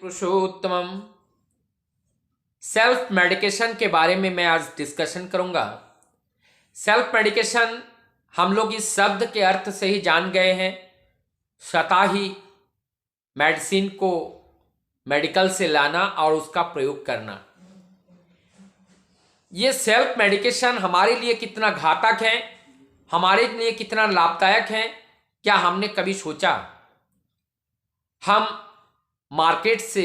पुरुषोत्तमम। Self medication के बारे में मैं आज डिस्कशन करूंगा। सेल्फ मेडिकेशन हम लोग इस शब्द के अर्थ से ही जान गए हैं, स्वतः ही मेडिसिन को मेडिकल से लाना और उसका प्रयोग करना। ये सेल्फ मेडिकेशन हमारे लिए कितना घातक है, हमारे लिए कितना लाभदायक है, क्या हमने कभी सोचा? हम मार्केट से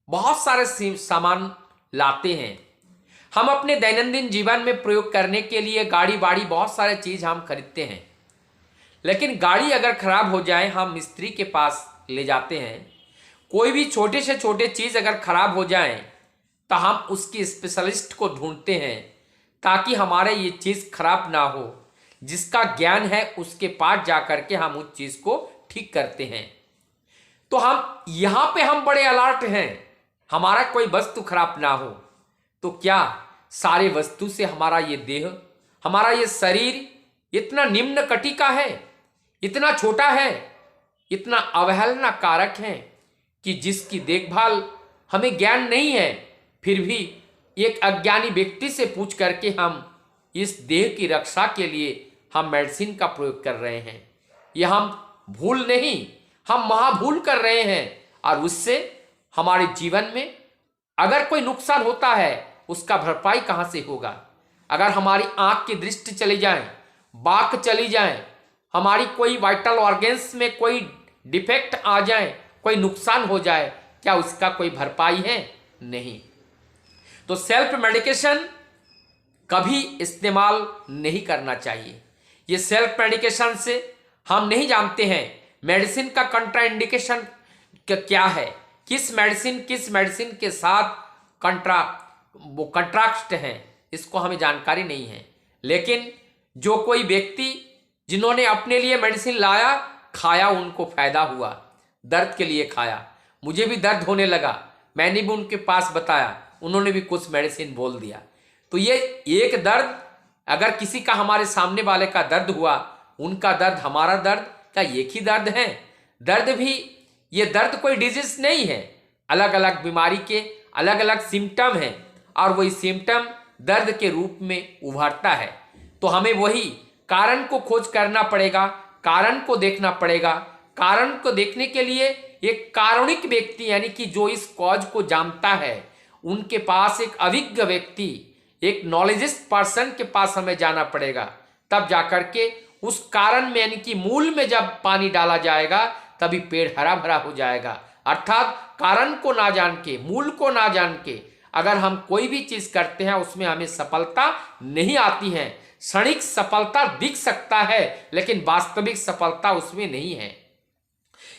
बहुत सारे सामान लाते हैं, हम अपने दैनंदिन जीवन में प्रयोग करने के लिए गाड़ी बाड़ी बहुत सारे चीज़ हम खरीदते हैं, लेकिन गाड़ी अगर खराब हो जाए हम मिस्त्री के पास ले जाते हैं। कोई भी छोटे से छोटे चीज़ अगर खराब हो जाए तो हम उसकी स्पेशलिस्ट को ढूंढते हैं ताकि हमारे ये चीज़ खराब ना हो। जिसका ज्ञान है उसके पास जा कर के हम उस चीज़ को ठीक करते हैं। तो हम यहाँ पे हम बड़े अलर्ट हैं, हमारा कोई वस्तु खराब ना हो। तो क्या सारे वस्तु से हमारा ये देह, हमारा ये शरीर इतना निम्न कटी का है, इतना छोटा है, इतना अवहेलना कारक है कि जिसकी देखभाल हमें ज्ञान नहीं है, फिर भी एक अज्ञानी व्यक्ति से पूछ करके हम इस देह की रक्षा के लिए हम मेडिसिन का प्रयोग कर रहे हैं। यह हम भूल नहीं, हम महाभूल कर रहे हैं। और उससे हमारे जीवन में अगर कोई नुकसान होता है उसका भरपाई कहाँ से होगा? अगर हमारी आंख की दृष्टि चली जाए, बाक चली जाए, हमारी कोई वाइटल ऑर्गेन्स में कोई डिफेक्ट आ जाए, कोई नुकसान हो जाए, क्या उसका कोई भरपाई है? नहीं। तो सेल्फ मेडिकेशन कभी इस्तेमाल नहीं करना चाहिए। ये सेल्फ मेडिकेशन से हम नहीं जानते हैं मेडिसिन का कंट्राइंडिकेशन क्या है, किस मेडिसिन के साथ कंट्रास्ट है, इसको हमें जानकारी नहीं है। लेकिन जो कोई व्यक्ति जिन्होंने अपने लिए मेडिसिन लाया, खाया, उनको फायदा हुआ। दर्द के लिए खाया, मुझे भी दर्द होने लगा, मैंने भी उनके पास बताया, उन्होंने भी कुछ मेडिसिन बोल दिया। तो ये एक दर्द, अगर किसी का हमारे सामने वाले का दर्द हुआ, उनका दर्द हमारा दर्द, क्या एक ही दर्द है? दर्द भी, ये दर्द कोई डिजीज नहीं है, अलग अलग बीमारी के अलग अलग सिम्टम हैं और वही सिम्टम दर्द के रूप में उभरता है। तो हमें वही कारण को खोज करना पड़ेगा, कारण को देखना पड़ेगा। कारण को देखने के लिए एक कारुणिक व्यक्ति यानी कि जो इस कॉज को जानता है, उनके पास एक अभिज्ञ व्यक्ति, एक नॉलेजिस्ट पर्सन के पास हमें जाना पड़ेगा। तब जाकर के उस कारण में यानी कि मूल में जब पानी डाला जाएगा तभी पेड़ हरा भरा हो जाएगा। अर्थात कारण को ना जान के, मूल को ना जान के अगर हम कोई भी चीज करते हैं उसमें हमें सफलता नहीं आती है। क्षणिक सफलता दिख सकता है लेकिन वास्तविक सफलता उसमें नहीं है।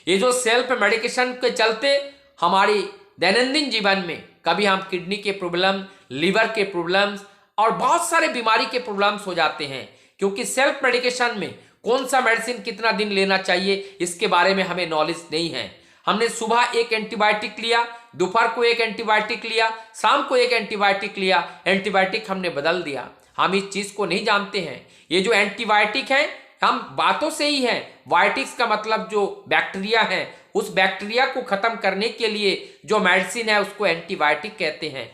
ये जो सेल्फ मेडिकेशन के चलते हमारी दैनंदिन जीवन में कभी हम किडनी के प्रॉब्लम, लीवर के प्रॉब्लम्स और बहुत सारे बीमारी के प्रॉब्लम्स हो जाते हैं, क्योंकि सेल्फ मेडिकेशन में कौन सा मेडिसिन कितना दिन लेना चाहिए इसके बारे में हमें नॉलेज नहीं है। हमने सुबह एक एंटीबायोटिक लिया, दोपहर को एक एंटीबायोटिक लिया, शाम को एक एंटीबायोटिक लिया, एंटीबायोटिक हमने बदल दिया। हम इस चीज को नहीं जानते हैं। ये जो एंटीबायोटिक है हम बातों से ही है, बायोटिक्स का मतलब जो बैक्टीरिया है, उस बैक्टीरिया को खत्म करने के लिए जो मेडिसिन है उसको एंटीबायोटिक कहते हैं।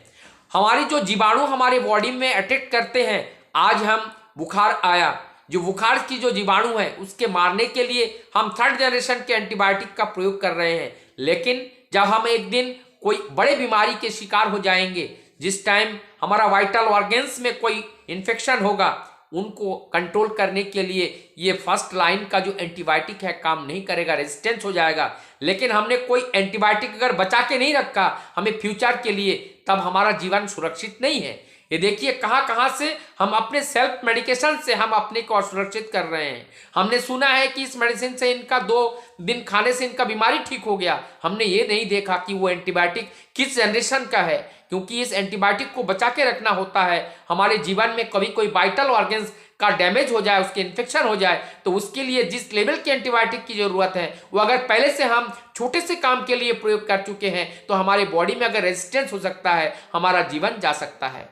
हमारी जो जीवाणु हमारे बॉडी में अटैक करते हैं, आज हम बुखार आया, जो बुखार की जो जीवाणु है उसके मारने के लिए हम थर्ड जनरेशन के एंटीबायोटिक का प्रयोग कर रहे हैं। लेकिन जब हम एक दिन कोई बड़े बीमारी के शिकार हो जाएंगे, जिस टाइम हमारा वाइटल ऑर्गेन्स में कोई इन्फेक्शन होगा, उनको कंट्रोल करने के लिए ये फर्स्ट लाइन का जो एंटीबायोटिक है काम नहीं करेगा, रेजिस्टेंस हो जाएगा। लेकिन हमने कोई एंटीबायोटिक अगर बचा के नहीं रखा हमें फ्यूचर के लिए, तब हमारा जीवन सुरक्षित नहीं है। ये देखिए कहाँ कहाँ से हम अपने सेल्फ मेडिकेशन से हम अपने को असुरक्षित कर रहे हैं। हमने सुना है कि इस मेडिसिन से इनका 2 दिन खाने से इनका बीमारी ठीक हो गया। हमने ये नहीं देखा कि वो एंटीबायोटिक किस जनरेशन का है, क्योंकि इस एंटीबायोटिक को बचा के रखना होता है। हमारे जीवन में कभी कोई वाइटल ऑर्गेन्स का डैमेज हो जाए, उसके इन्फेक्शन हो जाए, तो उसके लिए जिस लेवल के एंटीबायोटिक की जरूरत है वो अगर पहले से हम छोटे से काम के लिए प्रयोग कर चुके हैं तो हमारे बॉडी में अगर रेजिस्टेंस हो सकता है, हमारा जीवन जा सकता है।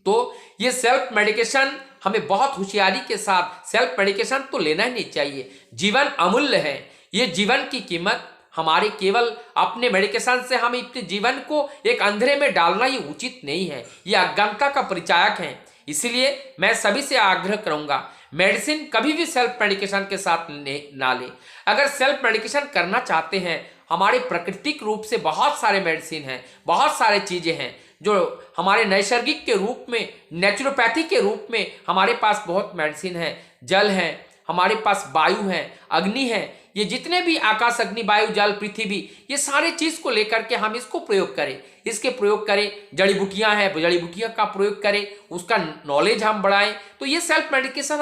तो ये सेल्फ मेडिकेशन हमें बहुत होशियारी के साथ, सेल्फ मेडिकेशन तो लेना ही नहीं चाहिए। जीवन अमूल्य है, ये जीवन की कीमत हमारे केवल अपने मेडिकेशन से हम अपने जीवन को एक अंधेरे में डालना ही उचित नहीं है, ये अज्ञानता का परिचायक है। इसलिए मैं सभी से आग्रह करूंगा, मेडिसिन कभी भी सेल्फ मेडिकेशन के साथ ना ले। अगर सेल्फ मेडिकेशन करना चाहते हैं, हमारे प्राकृतिक रूप से बहुत सारे मेडिसिन हैं, बहुत सारे चीज़ें हैं जो हमारे नैसर्गिक के रूप में, नेचुरोपैथी के रूप में हमारे पास बहुत मेडिसिन है। जल है, हमारे पास वायु है, अग्नि है, ये जितने भी आकाश, अग्नि, वायु, जल, पृथ्वी, ये सारे चीज़ को लेकर के हम इसको प्रयोग करें, इसके प्रयोग करें। जड़ी बूटियाँ हैं, जड़ी बूटियों का प्रयोग करें, उसका नॉलेज हम बढ़ाएं। तो ये सेल्फ मेडिकेशन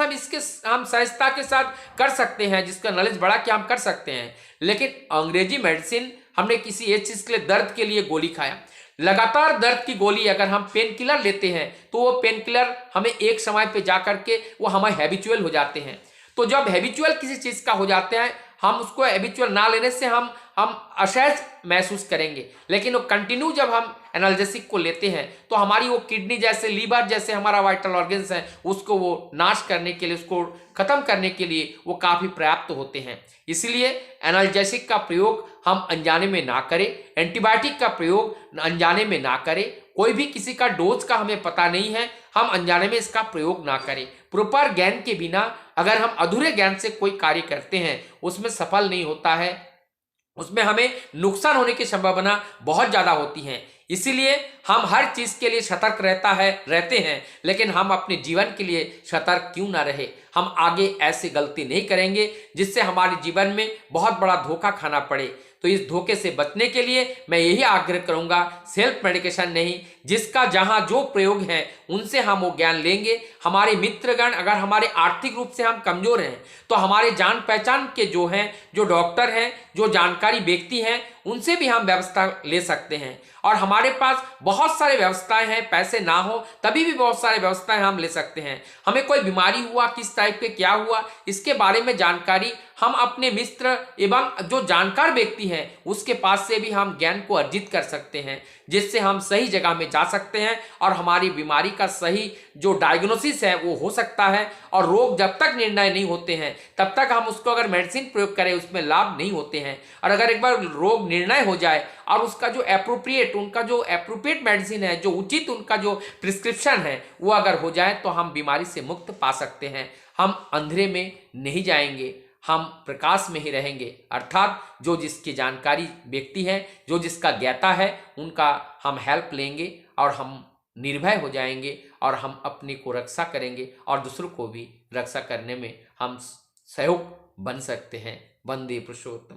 हम सहजता के साथ कर सकते हैं, जिसका नॉलेज बढ़ा के हम कर सकते हैं। लेकिन अंग्रेजी मेडिसिन, हमने किसी एक चीज़ के लिए, दर्द के लिए गोली खाया, लगातार दर्द की गोली अगर हम पेन किलर लेते हैं तो वो पेन किलर हमें एक समय पे जा करके वो हमें हैबिचुअल हो जाते हैं। तो जब हैबिचुअल किसी चीज़ का हो जाते हैं, हम उसको हैबिचुअल ना लेने से हम असहज महसूस करेंगे। लेकिन वो कंटिन्यू जब हम एनाल्जेसिक को लेते हैं तो हमारी वो किडनी जैसे, लीवर जैसे हमारा वाइटल ऑर्गन्स हैं, उसको वो नाश करने के लिए, उसको खत्म करने के लिए वो काफ़ी पर्याप्त होते हैं। इसलिए एनाल्जेसिक का प्रयोग हम अनजाने में ना करें, एंटीबायोटिक का प्रयोग अनजाने में ना करें। कोई भी किसी का डोज का हमें पता नहीं है, हम अनजाने में इसका प्रयोग ना करें। प्रॉपर ज्ञान के बिना अगर हम अधूरे ज्ञान से कोई कार्य करते हैं, उसमें सफल नहीं होता है, उसमें हमें नुकसान होने की संभावना बहुत ज़्यादा होती है। इसीलिए हम हर चीज़ के लिए सतर्क रहते हैं, लेकिन हम अपने जीवन के लिए सतर्क क्यों ना रहे। हम आगे ऐसी गलती नहीं करेंगे जिससे हमारे जीवन में बहुत बड़ा धोखा खाना पड़े। तो इस धोखे से बचने के लिए मैं यही आग्रह करूंगा, सेल्फ मेडिकेशन नहीं, जिसका जहां जो प्रयोग है उनसे हम वो ज्ञान लेंगे। हमारे मित्रगण, अगर हमारे आर्थिक रूप से हम कमजोर हैं तो हमारे जान पहचान के जो हैं, जो डॉक्टर हैं, जो जानकारी व्यक्ति हैं, उनसे भी हम व्यवस्था ले सकते हैं। और हमारे पास बहुत सारे व्यवस्थाएं हैं, पैसे ना हो तभी भी बहुत सारे व्यवस्थाएं हम ले सकते हैं। हमें कोई बीमारी हुआ, किस टाइप के क्या हुआ, इसके बारे में जानकारी हम अपने मित्र एवं जो जानकार व्यक्ति हैं उसके पास से भी हम ज्ञान को अर्जित कर सकते हैं, जिससे हम सही जगह में जा सकते हैं और हमारी बीमारी का सही जो डायग्नोसिस है वो हो सकता है। और रोग जब तक निर्णय नहीं होते हैं तब तक हम उसको अगर मेडिसिन प्रयोग करें उसमें लाभ नहीं होते हैं। और अगर एक बार रोग निर्णय हो जाए और उसका जो एप्रोप्रिएट मेडिसिन है, जो उचित उनका जो प्रिस्क्रिप्शन है वो अगर हो जाए तो हम बीमारी से मुक्त पा सकते हैं। हम अंधेरे में नहीं जाएंगे, हम प्रकाश में ही रहेंगे। अर्थात जो जिसकी जानकारी व्यक्ति है, जो जिसका ज्ञाता है, उनका हम हेल्प लेंगे और हम निर्भय हो जाएंगे और हम अपने को रक्षा करेंगे और दूसरों को भी रक्षा करने में हम सहयोग बन सकते हैं। वंदे पुरुषोत्तम।